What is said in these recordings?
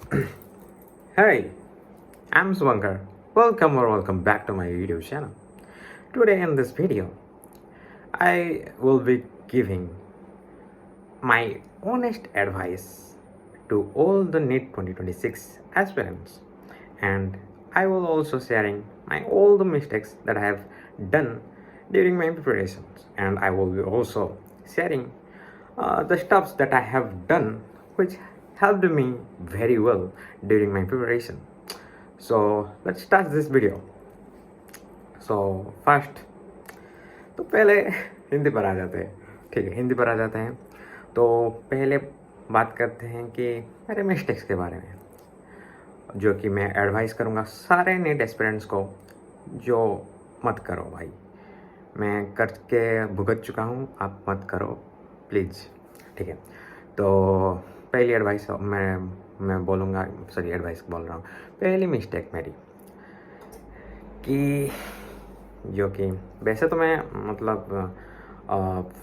Hey, I'm Swankar. Welcome back to my video channel. Today in this video, I will be giving my honest advice to all the NEET 2026 aspirants, and I will also sharing my all the mistakes that I have done during my preparations, and I will be also sharing the stuffs that I have done which helped me very well during my preparation. So let's start this video. So first तो पहले हिंदी पर आ जाते हैं. ठीक है, हिंदी पर आ जाते हैं. तो पहले बात करते हैं कि मेरे मिस्टेक्स के बारे में, जो कि मैं एडवाइस करूँगा सारे नीट एस्पिरेंट्स को. जो मत करो भाई, मैं करके भुगत चुका हूँ, आप मत करो प्लीज़. ठीक है, तो पहली एडवाइस मैं बोलूँगा, सॉरी एडवाइस बोल रहा हूँ. पहली मिस्टेक मेरी कि जो कि वैसे तो मैं मतलब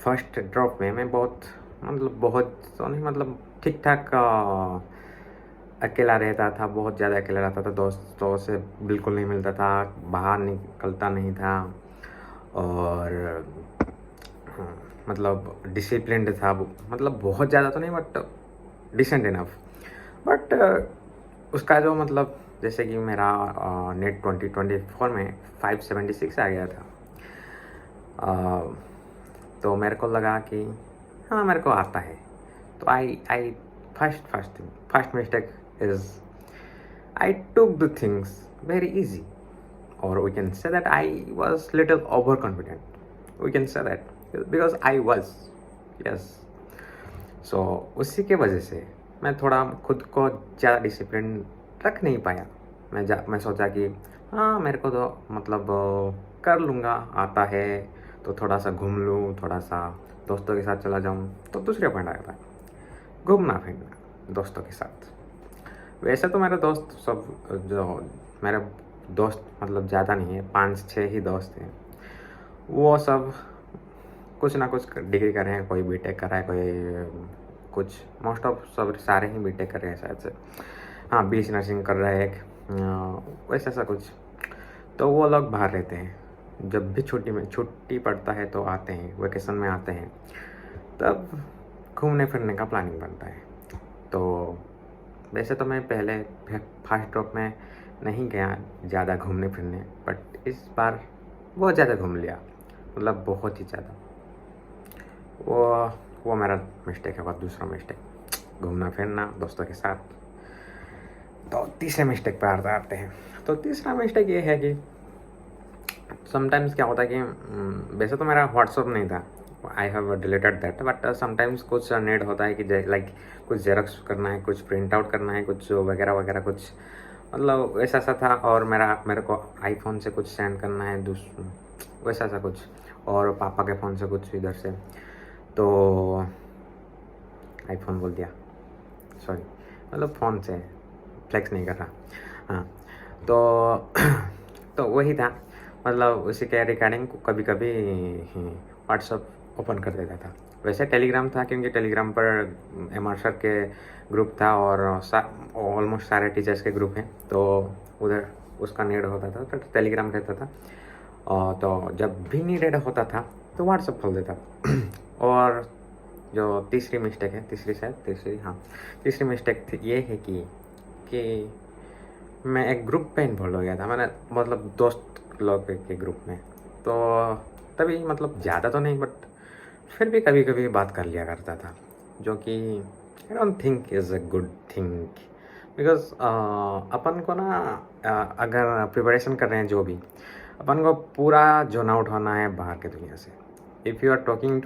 फर्स्ट ड्रॉप में मैं बहुत तो नहीं, मतलब ठीक ठाक अकेला रहता था. बहुत ज़्यादा अकेला रहता था, दोस्तों से बिल्कुल नहीं मिलता था, बाहर निकलता नहीं था, और मतलब डिसिप्लिन्ड था. मतलब बहुत ज़्यादा तो नहीं, बट डिसेंट इनफ. बट उसका जो मतलब जैसे कि मेरा नेट 2024 में 576 आ गया था. तो मेरे को लगा कि हाँ मेरे को आता है. तो I first mistake is I took the things very easy, or we can say that I was little overconfident. We can say that because I was, yes. So उसी के वजह से मैं थोड़ा खुद को ज़्यादा डिसिप्लिन रख नहीं पाया. मैं सोचा कि हाँ मेरे को तो मतलब कर लूँगा, आता है, तो थोड़ा सा घूम लूँ, थोड़ा सा दोस्तों के साथ चला जाऊँ. तो दूसरे पॉइंट आता है घूमना फिरना दोस्तों के साथ. वैसे तो मेरे दोस्त सब, जो मेरे दोस्त मतलब ज़्यादा नहीं है, 5-6 ही दोस्त हैं. वो सब कुछ ना कुछ डिग्री कर रहे हैं. कोई बीटेक कर रहा है, कोई कुछ, मोस्ट ऑफ सब सारे ही बीटेक कर रहे हैं शायद से. हाँ, बीएससी नर्सिंग कर रहा है एक, वैसा सा कुछ. तो वो लोग बाहर रहते हैं. जब भी छुट्टी पड़ता है तो आते हैं, वेकेशन में आते हैं, तब घूमने फिरने का प्लानिंग बनता है. तो वैसे तो मैं पहले फर्स्ट ड्रॉप में नहीं गया ज़्यादा घूमने फिरने, बट इस बार बहुत ज़्यादा घूम लिया, मतलब बहुत ही ज़्यादा. वो मेरा मिस्टेक है. बहुत दूसरा मिस्टेक घूमना फिरना दोस्तों के साथ. तो तीसरे मिस्टेक पर आते हैं. तो तीसरा मिस्टेक ये है कि समटाइम्स क्या होता है कि वैसे तो मेरा व्हाट्सअप नहीं था, I have deleted that, but sometimes कुछ नीड होता है कि लाइक कुछ जेरॉक्स करना है, कुछ प्रिंट आउट करना है, कुछ वगैरह वगैरह कुछ, मतलब वैसा सा था. और मेरे को आईफोन से कुछ सेंड करना है, वैसा सा कुछ, और पापा के फ़ोन से कुछ इधर से. तो आईफोन बोल दिया, सॉरी, मतलब फ़ोन से फ्लेक्स नहीं कर रहा. हाँ, तो वही था. मतलब उसी के रिगार्डिंग कभी कभी व्हाट्सअप ओपन कर देता था. वैसे टेलीग्राम था, क्योंकि टेलीग्राम पर एमआर सर के ग्रुप था, और ऑलमोस्ट सारे टीचर्स के ग्रुप हैं, तो उधर उसका नीड होता था तो टेलीग्राम रहता था. और तो जब भी नीडेड होता था तो व्हाट्सअप खोल देता. और जो तीसरी मिस्टेक है, तीसरी मिस्टेक ये है कि मैं एक ग्रुप पे इन्वॉल्व हो गया था. मैंने मतलब दोस्त लोग के ग्रुप में. तो तभी मतलब ज़्यादा तो नहीं, बट फिर भी कभी कभी बात कर लिया करता था, जो कि I don't think is a good thing. Because अपन को ना अगर प्रिपरेशन कर रहे हैं, जो भी अपन को पूरा जोन आउट होना है बाहर के दुनिया से. If you are talking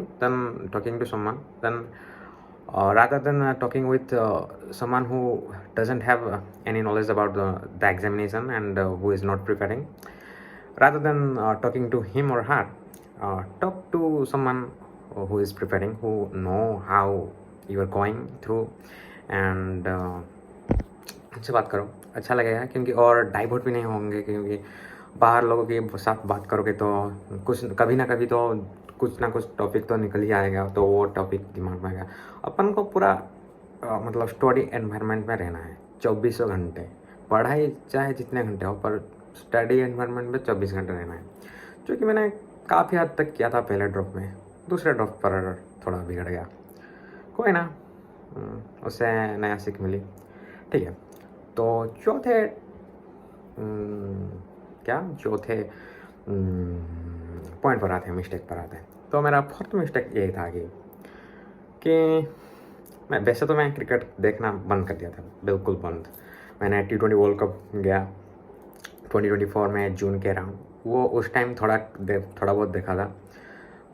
to someone, then rather than talking with someone who doesn't have any knowledge about the examination, and who is not preparing, rather than talking to him or her, talk to someone who is preparing, who know how you are going through, and उनसे बात करो, अच्छा लगेगा. क्योंकि और divert भी नहीं होंगे, क्योंकि बाहर लोगों के साथ बात करोगे तो कभी ना कभी तो कुछ ना कुछ टॉपिक तो निकल ही आएगा, तो वो टॉपिक दिमाग में आएगा. अपन को पूरा मतलब स्टडी एनवायरनमेंट में रहना है. 24 घंटे पढ़ाई चाहे जितने घंटे हो, पर स्टडी एनवायरनमेंट में 24 घंटे रहना है, जो कि मैंने काफ़ी हद तक किया था पहले ड्रॉप में। दूसरे ड्रॉप पर थोड़ा बिगड़ गया, कोई ना, उससे नया सीख मिली। ठीक है, तो चौथे चौथे पॉइंट पर आते हैं, मिस्टेक पर आते हैं। तो मेरा फोर्थ मिस्टेक यही था कि मैं क्रिकेट देखना बंद कर दिया था, बिल्कुल बंद। मैंने T20 वर्ल्ड कप गया 2024 में जून के अराउंड, वो उस टाइम थोड़ा बहुत देखा था,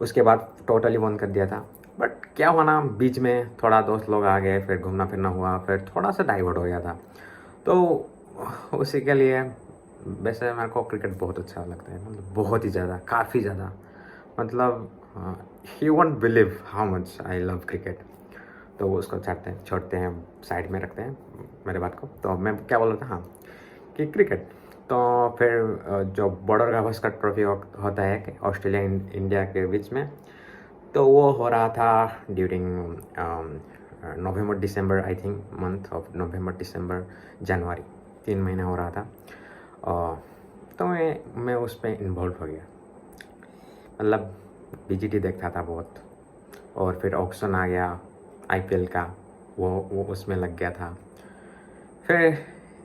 उसके बाद टोटली बंद कर दिया था। बट क्या हुआ ना, बीच में थोड़ा दोस्त लोग आ गए, फिर घूमना फिरना हुआ, फिर थोड़ा सा डाइवर्ट हो गया था। तो उसी के लिए वैसे मेरे को क्रिकेट बहुत अच्छा लगता है, मतलब बहुत ही ज़्यादा, काफ़ी ज़्यादा, मतलब you won't believe how much I love cricket. तो वो उसको छोड़ते हैं, साइड में रखते हैं मेरे बात को। तो मैं क्या बोल रहा था, हाँ, कि क्रिकेट। तो फिर जो बॉर्डर गावस्कर ट्रॉफी होता है कि ऑस्ट्रेलिया इंडिया के बीच में, तो वो हो रहा था during November December, I think month of November December January, 3 महीने हो रहा था। तो मैं उस पर इन्वॉल्व हो गया, मतलब BGT देखता था बहुत, और फिर ऑक्शन आ गया IPL का, वो उसमें लग गया था। फिर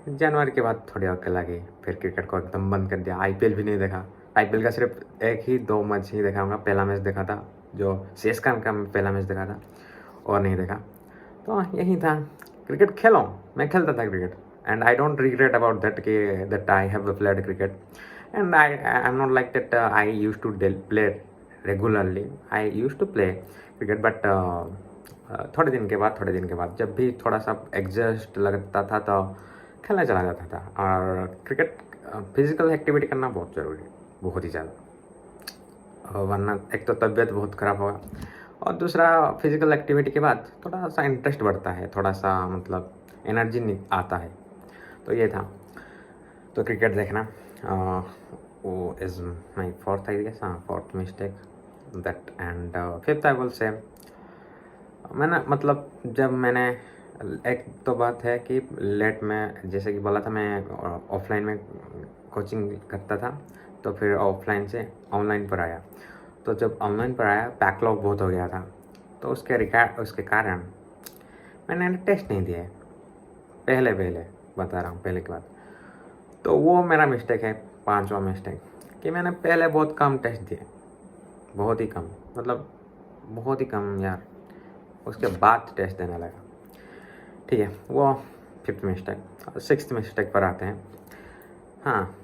जनवरी के बाद थोड़ी अकल आ गई, फिर क्रिकेट को एकदम बंद कर दिया। IPL भी नहीं देखा, IPL का सिर्फ 2 मैच ही देखा होगा। पहला मैच देखा था, जो CSK का पहला मैच देखा था, और नहीं देखा। तो यही था, क्रिकेट खेलो, मैं खेलता था cricket, and I don't regret about that I have played cricket, and I am not like that I use to play regularly. I use to play cricket, but थोड़े दिन के बाद जब भी थोड़ा सा एग्जस्ट लगता था तो खेलने चला जाता था। और क्रिकेट फिजिकल एक्टिविटी करना बहुत ज़रूरी है, बहुत ही ज़्यादा, वरना एक तो तबीयत बहुत ख़राब होगा, और दूसरा फिजिकल एक्टिविटी के बाद थोड़ा सा इंटरेस्ट बढ़ता है, थोड़ा सा मतलब एनर्जी आता है। तो ये था, तो क्रिकेट देखना वो is my fourth, I guess, हाँ, fourth mistake that. And fifth I will say, मैंने मतलब जब मैंने, एक तो बात है कि लेट में, जैसे कि बोला था, मैं ऑफलाइन में कोचिंग करता था, तो फिर ऑफलाइन से ऑनलाइन पर आया। तो जब ऑनलाइन पर आया, बैकलॉग बहुत हो गया था, तो उसके कारण मैंने टेस्ट नहीं दिए, पहले बता रहा हूँ, पहले की बात। तो वो मेरा मिस्टेक है, 5वां मिस्टेक, कि मैंने पहले बहुत कम टेस्ट दिए, बहुत ही कम, मतलब बहुत ही कम यार, उसके बाद टेस्ट देने लगा। ठीक है, वो फिफ्थ मिस्टेक। सिक्स्थ मिस्टेक पर आते हैं। हाँ,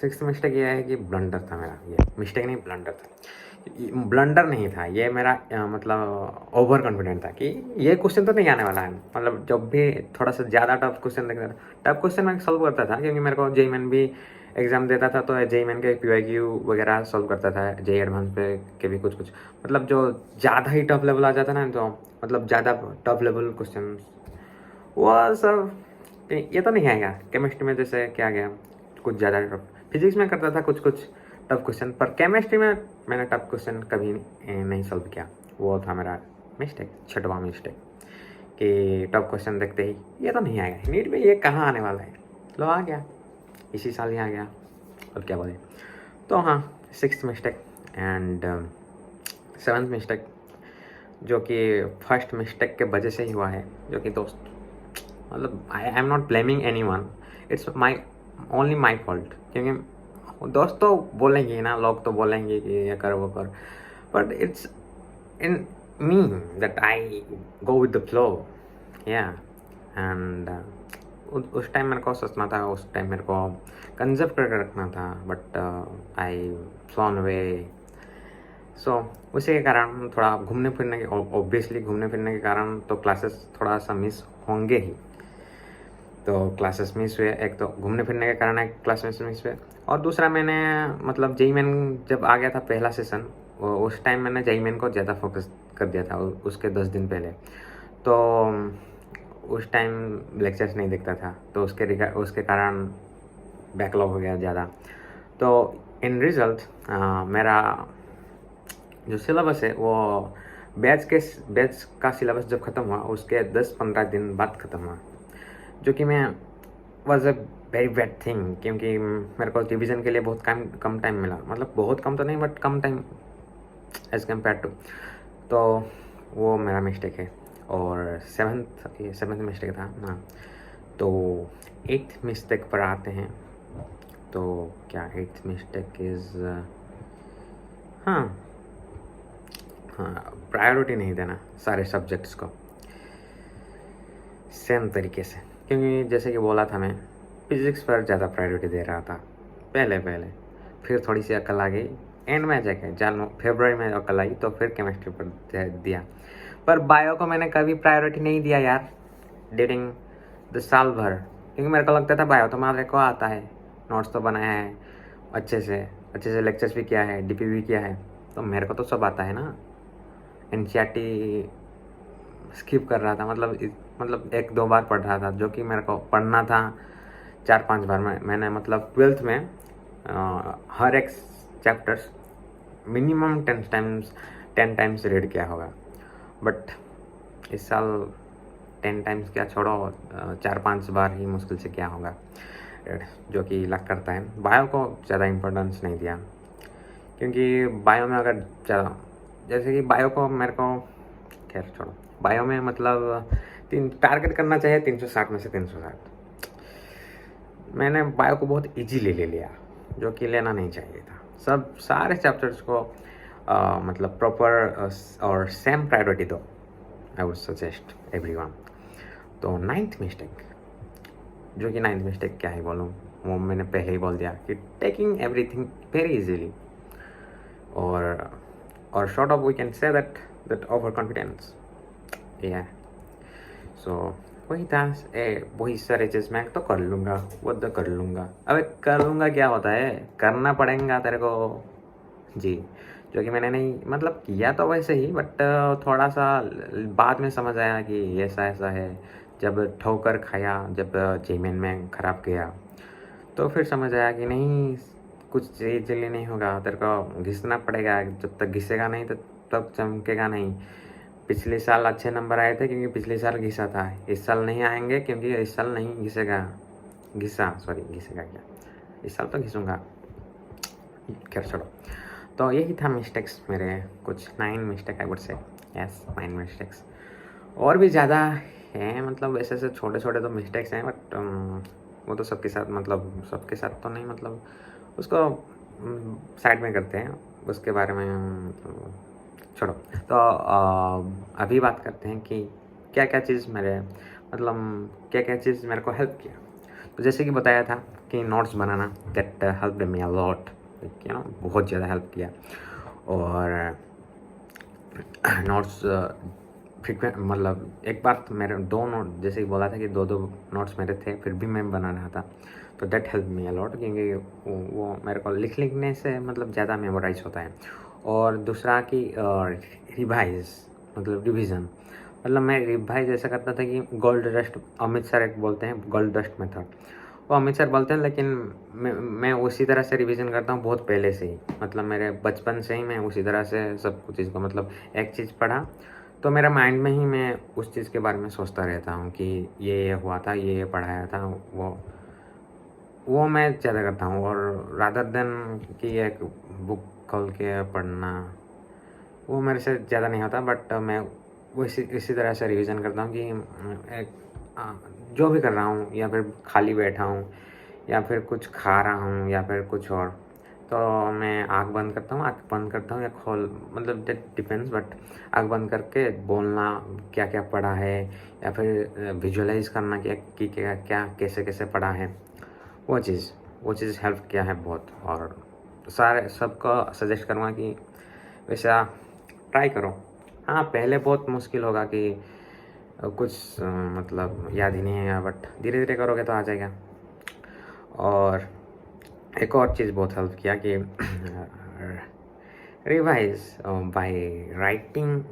सिक्स्थ मिस्टेक ये है कि ब्लंडर था मेरा, ये मिस्टेक नहीं, ब्लंडर था। ब्लंडर नहीं था ये मेरा, मतलब ओवर कॉन्फिडेंट था कि ये क्वेश्चन तो नहीं आने वाला है। मतलब जब भी थोड़ा सा ज़्यादा टफ क्वेश्चन देखता था, टफ क्वेश्चन मैं सॉल्व करता था, क्योंकि मेरे को JEE भी एग्ज़ाम देता था, तो JEE के PYQ वगैरह सॉल्व करता था, JEE एडवांस पे के भी कुछ मतलब जो ज़्यादा ही टफ लेवल आ जाता ना, तो मतलब ज़्यादा टफ लेवल क्वेश्चन वो सब ये तो नहीं आएगा। केमिस्ट्री में जैसे क्या गया, कुछ ज़्यादा टफ, फिजिक्स में करता था कुछ टफ क्वेश्चन, पर केमिस्ट्री में मैंने टफ क्वेश्चन कभी नहीं सॉल्व किया। वो था मेरा मिस्टेक, 6वां मिस्टेक, कि टफ क्वेश्चन देखते ही ये तो नहीं आएगा, नीट में ये कहाँ आने वाला है, लो आ गया, इसी साल ही आ गया, अब क्या बोले। तो हाँ, 6th mistake. And 7th mistake, जो कि फर्स्ट मिस्टेक के वजह से ही हुआ है, जो कि दोस्त, मतलब आई am not blaming any one, it's only my fault, क्योंकि दोस्त तो बोलेंगे ही ना, लोग तो बोलेंगे कि ये कर वो कर, but it's in me that I go with the flow, या। एंड उस टाइम मेरे को सोचना था, उस टाइम मेरे को कंजर्व करके रखना था, बट आई फ्लॉन अवे। सो उसी के कारण थोड़ा घूमने फिरने के, ऑब्वियसली घूमने फिरने के कारण तो क्लासेस थोड़ा सा मिस होंगे ही। तो क्लासेस मिस हुए, एक तो घूमने फिरने के कारण एक क्लासेस मिस हुए, और दूसरा मैंने मतलब JEE मेन जब आ गया था पहला सेशन, उस टाइम मैंने JEE मेन को ज़्यादा फोकस कर दिया था, उसके 10 दिन पहले। तो उस टाइम लेक्चर्स नहीं देखता था, तो उसके कारण बैकलॉग हो गया ज़्यादा। तो इन रिजल्ट मेरा जो सिलेबस है वो बैच का सिलेबस जब ख़त्म हुआ, उसके 10-15 दिन बाद ख़त्म हुआ। जो कि मैं was a very bad thing, क्योंकि मेरे को रिविज़न के लिए बहुत कम टाइम मिला, मतलब बहुत कम तो नहीं बट कम टाइम एज़ कम्पेयर टू, तो वो मेरा मिस्टेक है। और सेवन्थ मिस्टेक था ना। तो 8th मिस्टेक पर आते हैं। तो क्या 8th मिस्टेक इज़, हाँ हाँ, प्रायोरिटी नहीं देना सारे सब्जेक्ट्स को सेम तरीके से, क्योंकि जैसे कि बोला था मैं फिज़िक्स पर ज़्यादा प्रायोरिटी दे रहा था पहले फिर थोड़ी सी अकल आ गई, एंड में जाके फरवरी में अकल आई तो फिर केमिस्ट्री पर दिया। पर बायो को मैंने कभी प्रायोरिटी नहीं दिया यार ड्यूरिंग द साल भर, क्योंकि मेरे को लगता था बायो तो मेरे को आता है, नोट्स तो बनाया है अच्छे से लेक्चर्स भी किया है, डीपी भी किया है, तो मेरे को तो सब आता है ना। एनसीईआरटी स्किप कर रहा था, मतलब 1-2 बार पढ़ रहा था, जो कि मेरे को पढ़ना था 4-5 बार में। मैंने मतलब 12th में हर एक चैप्टर्स मिनिमम 10 टाइम्स रीड किया होगा। बट इस साल 10 टाइम्स क्या छोड़ो, 4-5 बार ही मुश्किल से क्या होगा, जो कि लग करता है। बायो को ज़्यादा इम्पोर्टेंस नहीं दिया, क्योंकि बायो में अगर ज़्यादा, जैसे कि बायो को मेरे को, खैर छोड़ो, बायो में मतलब टारगेट करना चाहिए 360 में से 360। मैंने बायो को बहुत इजीली ले लिया, जो कि लेना नहीं चाहिए था। सारे चैप्टर्स को मतलब प्रॉपर और सेम प्रायोरिटी दो, आई वुड सजेस्ट एवरीवन। तो 9th मिस्टेक, जो कि 9th मिस्टेक क्या है बोलूँ, वो मैंने पहले ही बोल दिया कि टेकिंग एवरीथिंग वेरी इजीली, और short of we can say that overconfidence, या सो वही था। वही सारे चीज़ मैं तो कर लूँगा, वो तो कर लूँगा। अबे कर लूँगा क्या होता है, करना पड़ेगा तेरे को जी, जो कि मैंने नहीं, मतलब किया तो वैसे ही, बट थोड़ा सा बाद में समझ आया कि ऐसा है। जब ठोकर खाया, जब जेईमेन में ख़राब गया, तो फिर समझ आया कि नहीं, कुछ इजीली नहीं होगा, तेरे को घिसना पड़ेगा। जब तक घिसेगा नहीं तब चमकेगा नहीं। पिछले साल अच्छे नंबर आए थे क्योंकि पिछले साल घिसा था, इस साल नहीं आएंगे क्योंकि इस साल नहीं घिसेगा, घिसेगा क्या, इस साल तो घिसूँगा। खैर छोड़ो। तो यही था मिस्टेक्स मेरे, कुछ 9 mistake I would say, yes 9 mistakes. और भी ज़्यादा हैं, मतलब ऐसे छोटे तो मिस्टेक्स हैं, बट वो तो सबके साथ तो नहीं, मतलब उसको साइड में करते हैं, उसके बारे में छोड़ो। तो अभी बात करते हैं कि क्या चीज़ मेरे को हेल्प किया। तो जैसे कि बताया था कि notes banana, that helped me a lot, बहुत ज़्यादा हेल्प किया। और नोट्स फ्रीक्वेंट, मतलब एक बार तो मेरे 2 नोट, जैसे कि बोला था कि 2 नोट्स मेरे थे, फिर भी मैं बना रहा था, तो that help me a lot, क्योंकि वो मेरे को लिखने से मतलब ज़्यादा मेमोराइज होता है। और दूसरा कि रिविज़न, मतलब मैं रिवाइज ऐसा करता था कि गोल्ड डस्ट, अमित सर एक बोलते हैं गोल्ड डस्ट मेथड, वो अमित सर बोलते हैं, लेकिन मैं उसी तरह से रिवीजन करता हूँ बहुत पहले से ही, मतलब मेरे बचपन से ही मैं उसी तरह से सब कुछ चीज़ को, मतलब एक चीज़ पढ़ा तो मेरा माइंड में ही मैं उस चीज़ के बारे में सोचता रहता हूँ कि ये हुआ था, ये पढ़ाया था, वो मैं ज़्यादा करता हूँ। और रादर देन कि एक बुक खोल के पढ़ना, वो मेरे से ज़्यादा नहीं होता। बट मैं वो इसी तरह से रिवीजन करता हूँ कि जो भी कर रहा हूँ, या फिर खाली बैठा हूँ, या फिर कुछ खा रहा हूँ, या फिर कुछ और, तो मैं आँख बंद करता हूँ या खोल, मतलब दैट डिपेंड्स, बट आँख बंद करके बोलना क्या क्या पढ़ा है, या फिर विजुअलाइज करना कि क्या कैसे पढ़ा है, वो चीज़ हेल्प किया है बहुत। और सबको सजेस्ट करूँगा कि वैसा ट्राई करो। हाँ, पहले बहुत मुश्किल होगा कि कुछ मतलब याद ही नहीं आएगा, बट धीरे धीरे करोगे तो आ जाएगा। और एक और चीज़ बहुत हेल्प किया कि revise by writing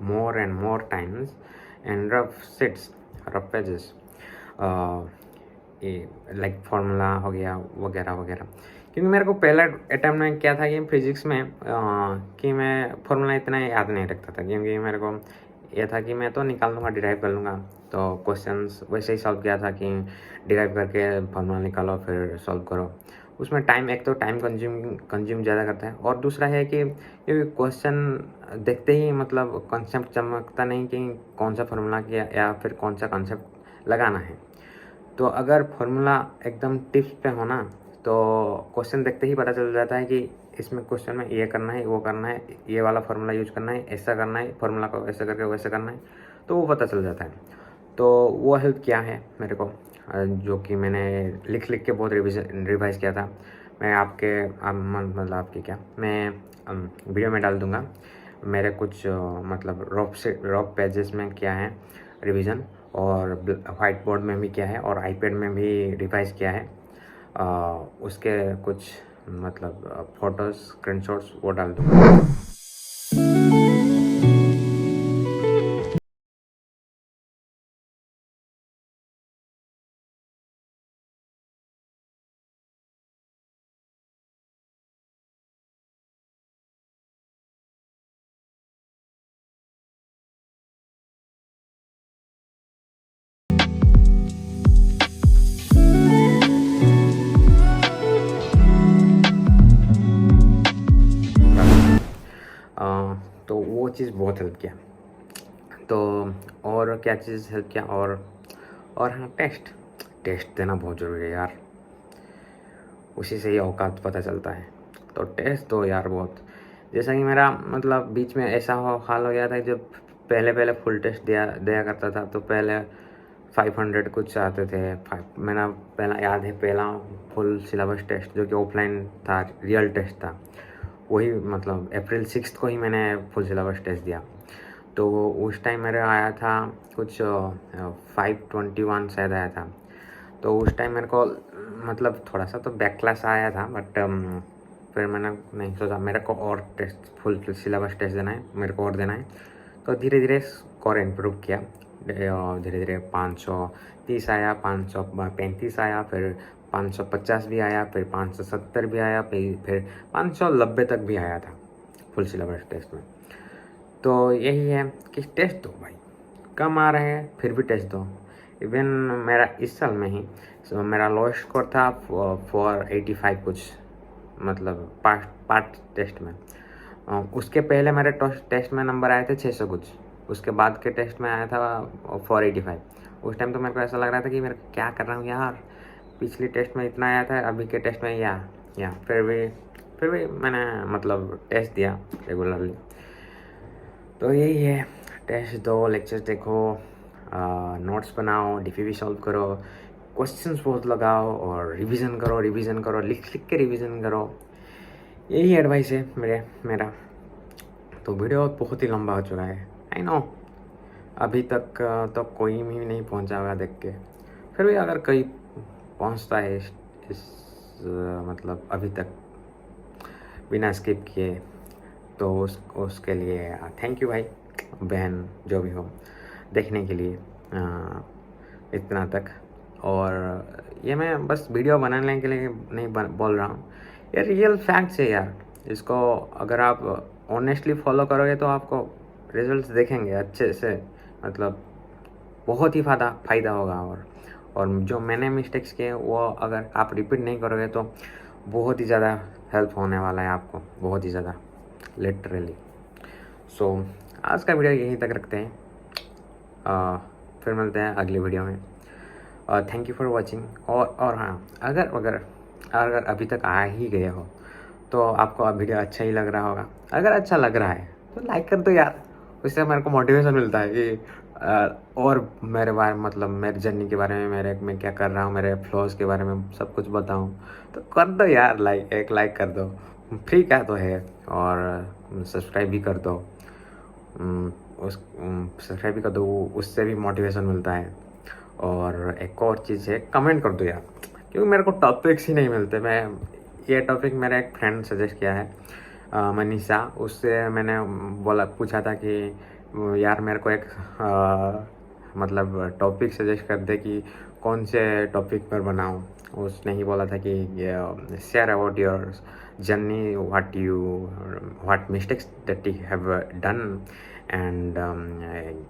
more and more times and rough pages, like formula हो गया वगैरह। क्योंकि मेरे को पहला अटैम्प्ट में क्या था कि फिज़िक्स में कि मैं फार्मूला इतना याद नहीं रखता था, क्योंकि मेरे को यह था कि मैं तो निकाल लूँगा, डिराइव कर लूँगा, तो क्वेश्चंस वैसे ही सॉल्व किया था कि डिराइव करके फॉर्मूला निकालो फिर सॉल्व करो। उसमें टाइम, एक तो टाइम कंज्यूम ज़्यादा करता है, और दूसरा है कि ये क्वेश्चन देखते ही मतलब कॉन्सेप्ट चमकता नहीं कि कौन सा फार्मूला किया या फिर कौन सा कॉन्सेप्ट लगाना है। तो अगर फार्मूला एकदम टिप्स पे हो ना, तो क्वेश्चन देखते ही पता चल जाता है कि इसमें क्वेश्चन में ये करना है, वो करना है, ये वाला फार्मूला यूज करना है, ऐसा करना है, फार्मूला को ऐसे करके वैसे करना है, तो वो पता चल जाता है। तो वो हेल्प किया है मेरे को, जो कि मैंने लिख लिख के बहुत रिवाइज़ किया था। मैं मतलब आपके क्या, मैं वीडियो में डाल दूँगा मेरे कुछ मतलब रफ पेजेस में क्या है रिवीजन, और वाइट बोर्ड में भी किया है, और आईपैड में भी रिवाइज़ किया है। उसके कुछ मतलब फ़ोटोज़, स्क्रीनशॉट्स वो डाल दूँगा। तो वो चीज़ बहुत हेल्प किया। तो और क्या चीज़ हेल्प किया, और हाँ, टेस्ट देना बहुत ज़रूरी है यार, उसी से ही औकात पता चलता है। तो टेस्ट दो यार बहुत। जैसा कि मेरा मतलब बीच में ऐसा हाल हो गया था, जब पहले फुल टेस्ट दिया करता था, तो पहले 500 कुछ आते थे। मेरा पहला याद है, पहला फुल सिलेबस टेस्ट जो कि ऑफलाइन था, रियल टेस्ट था, वही मतलब अप्रैल 6 को ही मैंने फुल सिलेबस टेस्ट दिया। तो उस टाइम मेरा आया था कुछ 521 शायद आया था। तो उस टाइम मेरे को मतलब थोड़ा सा तो बैक क्लास आया था, बट फिर मैंने नहीं सोचा मेरे को और टेस्ट फुल सिलेबस टेस्ट देना है, मेरे को और देना है। तो धीरे धीरे स्कोर इम्प्रूव किया, धीरे धीरे 530 आया, 535 आया, फिर 550 भी आया, फिर 570 भी आया, फिर 590 तक भी आया था फुल सिलेबस टेस्ट में। तो यही है कि टेस्ट दो भाई, कम आ रहे हैं फिर भी टेस्ट दो। इवन मेरा इस साल में ही मेरा लोएस्ट स्कोर था 485 कुछ, मतलब पार्ट टेस्ट में। उसके पहले मेरे टेस्ट में नंबर आए थे 600 कुछ, उसके बाद के टेस्ट में आया था 485। उस टाइम तो मेरे को ऐसा लग रहा था कि मेरे क्या कर रहा हूँ यार, पिछले टेस्ट में इतना आया था, अभी के टेस्ट में या फिर भी मैंने मतलब टेस्ट दिया रेगुलरली। तो यही है, टेस्ट दो, लेक्चर्स देखो, नोट्स बनाओ, डीपीवी सॉल्व करो, क्वेश्चंस बहुत लगाओ, और रिवीजन करो, लिख के रिवीजन करो। यही एडवाइस है मेरा। तो वीडियो बहुत ही लंबा हो चुका है, आई नो। अभी तक तो कोई भी नहीं पहुंचा होगा देख के, फिर भी अगर कोई पहुंचता है इस मतलब अभी तक बिना स्किप किए, तो उसके लिए थैंक यू भाई, बहन, जो भी हो, देखने के लिए इतना तक। और ये मैं बस वीडियो बनाने के लिए नहीं बोल रहा हूँ, ये रियल फैक्ट्स है यार। इसको अगर आप ऑनेस्टली फॉलो करोगे तो आपको रिजल्ट्स देखेंगे अच्छे से, मतलब बहुत ही फ़ायदा होगा। और जो मैंने मिस्टेक्स किए वो अगर आप रिपीट नहीं करोगे तो बहुत ही ज़्यादा हेल्प होने वाला है आपको, बहुत ही ज़्यादा, लिटरली। सो आज का वीडियो यहीं तक रखते हैं, फिर मिलते हैं अगली वीडियो में। Thank you for watching. और हाँ, अगर अभी तक आ ही गए हो तो आपको वीडियो अच्छा ही लग रहा होगा। अगर अच्छा लग रहा है तो लाइक कर दो यार, उससे मेरे को मोटिवेशन मिलता है कि और मेरे बारे मतलब मेरे जर्नी के बारे में, मैं क्या कर रहा हूँ, मेरे फ्लॉज के बारे में सब कुछ बताऊँ। तो कर दो यार, एक लाइक कर दो, फ्री का तो है। और सब्सक्राइब भी कर दो, सब्सक्राइब भी कर दो, उससे भी मोटिवेशन मिलता है। और एक और चीज़ है, कमेंट कर दो यार, क्योंकि मेरे को टॉपिक्स ही नहीं मिलते। ये टॉपिक मेरा एक फ्रेंड सजेस्ट किया है, मनीषा, उससे मैंने पूछा था कि यार मेरे को एक मतलब टॉपिक सजेस्ट कर दे कि कौन से टॉपिक पर बनाऊँ। उसने ही बोला था कि share about your journey, what mistakes that you have done and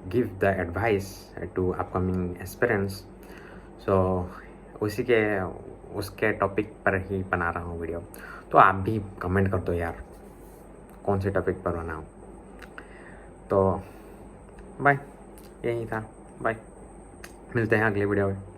give the advice to upcoming aspirants. So उसी के उसके टॉपिक पर ही बना रहा हूँ वीडियो, तो आप भी कमेंट कर दो यार कौन से टॉपिक पर बनाऊँ। तो बाय, यही था, बाय, मिलते हैं अगले वीडियो में।